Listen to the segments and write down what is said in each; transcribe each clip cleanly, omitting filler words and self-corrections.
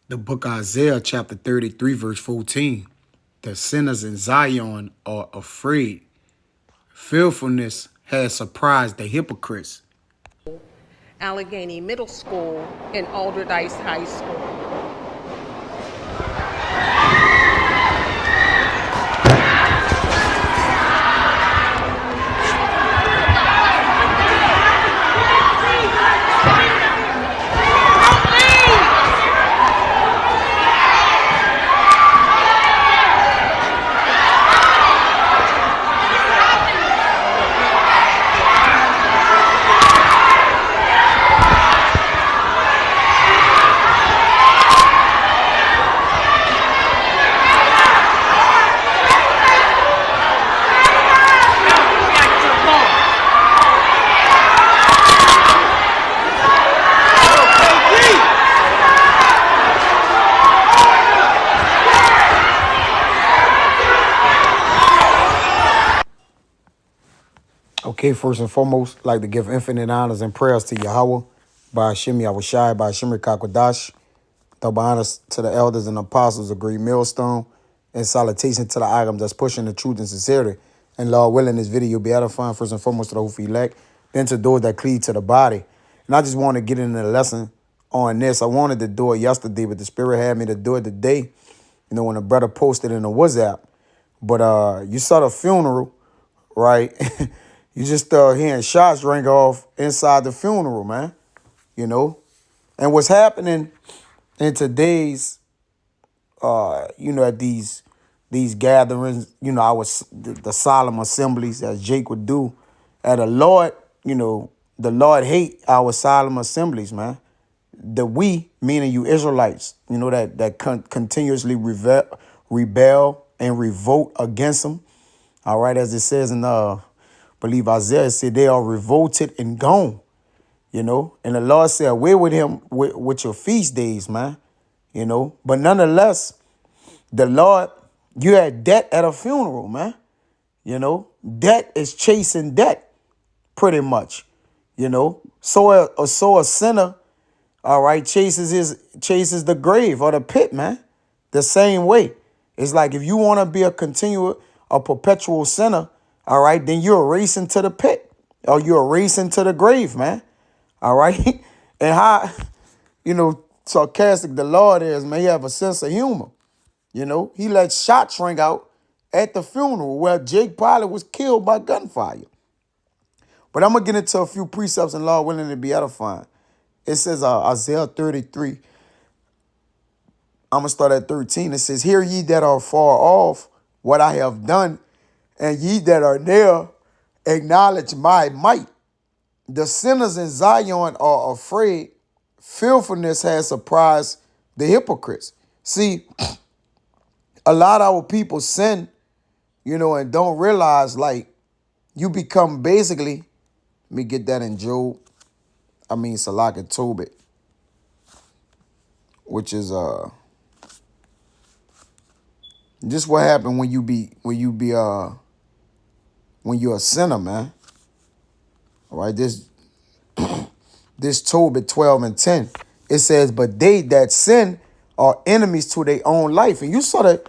The book of Isaiah, chapter 33, verse 14. The sinners in Zion are afraid. Fearfulness has surprised the hypocrites. Allegheny Middle School, and Alderdice High School. Okay, first and foremost, I'd like to give infinite honors and prayers to Yahweh, by Hashem Yahushai, by Hashem Kakwadash. Double honors to the elders and apostles of Great Millstone, and salutation to the items that's pushing the truth and sincerity. And Lord willing, this video will be edifying first and foremost to the who elect, then to those that cleave to the body. And I just want to get into the lesson on this. I wanted to do it yesterday, but the Spirit had me to do it today. You know, when a brother posted in the WhatsApp. But you saw the funeral, right? You just hearing shots ring off inside the funeral, man. You know, and what's happening in today's, at these gatherings, I was the solemn assemblies as Jake would do. At a Lord, the Lord hate our solemn assemblies, man. The we, meaning you Israelites, that continuously rebel and revolt against them. All right, as it says in believe Isaiah, it said they are revolted and gone. And the Lord said, away with him with your feast days, man. But nonetheless, the Lord, you had debt at a funeral, man. Debt is chasing debt, pretty much. So a sinner, all right, chases the grave or the pit, man. The same way. It's like if you want to be a perpetual sinner, all right, then you're racing to the pit or you're racing to the grave, man. All right. And how, sarcastic the Lord is, man, he have a sense of humor. He let shots ring out at the funeral where Jake Pilot was killed by gunfire. But I'm going to get into a few precepts and Lord willing to be edifying. It says Isaiah 33. I'm going to start at 13. It says, hear ye that are far off what I have done, and ye that are near acknowledge my might. The sinners in Zion are afraid. Fearfulness has surprised the hypocrites. See, a lot of our people sin, and don't realize, like, you become basically, let me get that in Job. Salak and Tobit, which is just what happened when you're a sinner, man. All right, this Tobit 12 and 10. It says, but they that sin are enemies to their own life. And you saw that,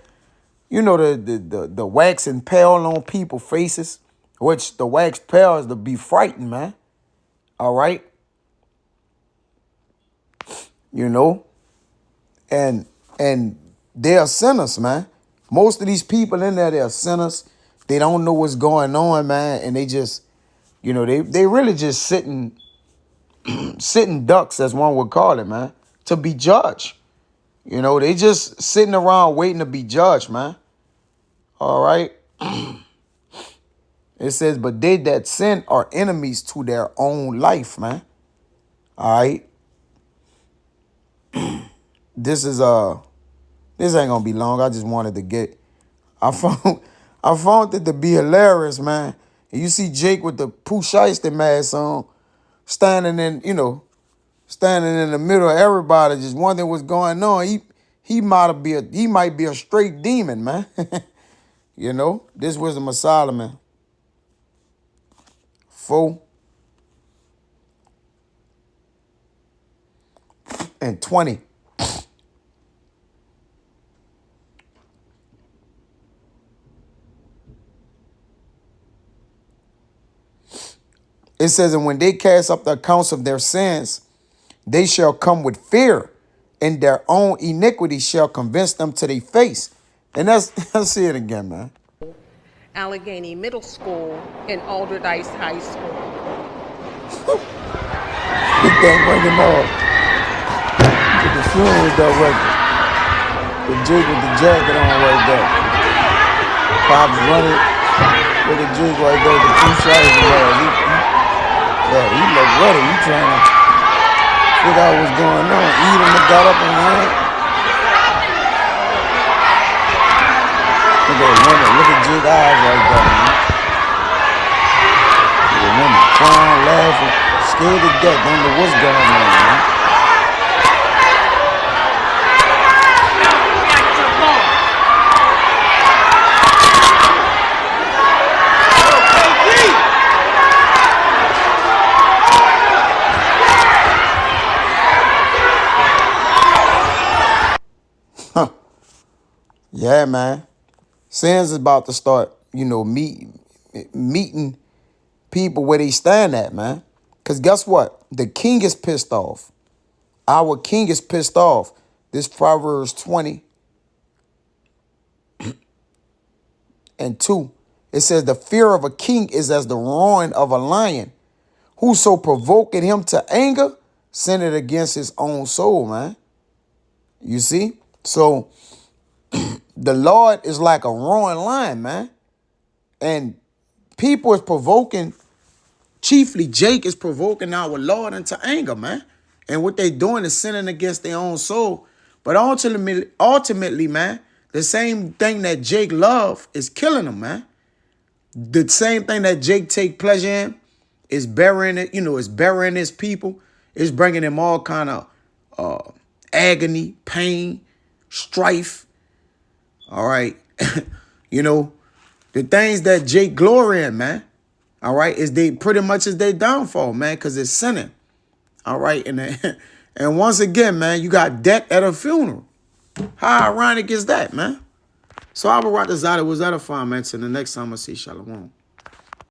the wax and pale on people's faces, which the wax pale is to be frightened, man. All right. And they are sinners, man. Most of these people in there, they are sinners. They don't know what's going on, man. And they just, they really just sitting ducks, as one would call it, man, to be judged. They just sitting around waiting to be judged, man. All right. It says, but they that sin are enemies to their own life, man. All right. This ain't gonna be long. I just wanted to I found it to be hilarious, man. And you see Jake with the Pooh Shiesty mask on, standing in the middle of everybody, just wondering what's going on. He might be a straight demon, man. This Wisdom of Solomon 4 and 20. It says, and when they cast up the accounts of their sins, they shall come with fear, and their own iniquity shall convince them to their face. And that's, let's see it again, man. Allegheny Middle School, and Alderdice High School. He can't bring him up. With the funeral director. The jig with the jacket on right there. Pop's running with the jig right there. The two shots in there. He look ready. He trying to figure out what's going on. Edom got up and ran. Look at that woman. Look at Jig eyes right there, man. Look at the woman crying, laughing, scared to death. Don't know what's going on, man. Yeah, man. Sins is about to start, meeting people where they stand at, man. Because guess what? The king is pissed off. Our king is pissed off. This Proverbs 20 and 2. It says, the fear of a king is as the roaring of a lion. Whoso provoketh him to anger, sinneth against his own soul, man. You see? So the Lord is like a roaring lion, man. And people is provoking, chiefly Jake is provoking our Lord into anger, man. And what they doing is sinning against their own soul. But ultimately, man, the same thing that Jake love is killing him, man. The same thing that Jake take pleasure in is burying it, is burying his people. It's bringing him all kind of agony, pain, strife. All right. The things that Jake glory in, man. All right. Is they pretty much is their downfall, man, because it's sinning. All right. And once again, man, you got death at a funeral. How ironic is that, man? So I will write this out. It was edifying, man. Till the next time I see Shalom.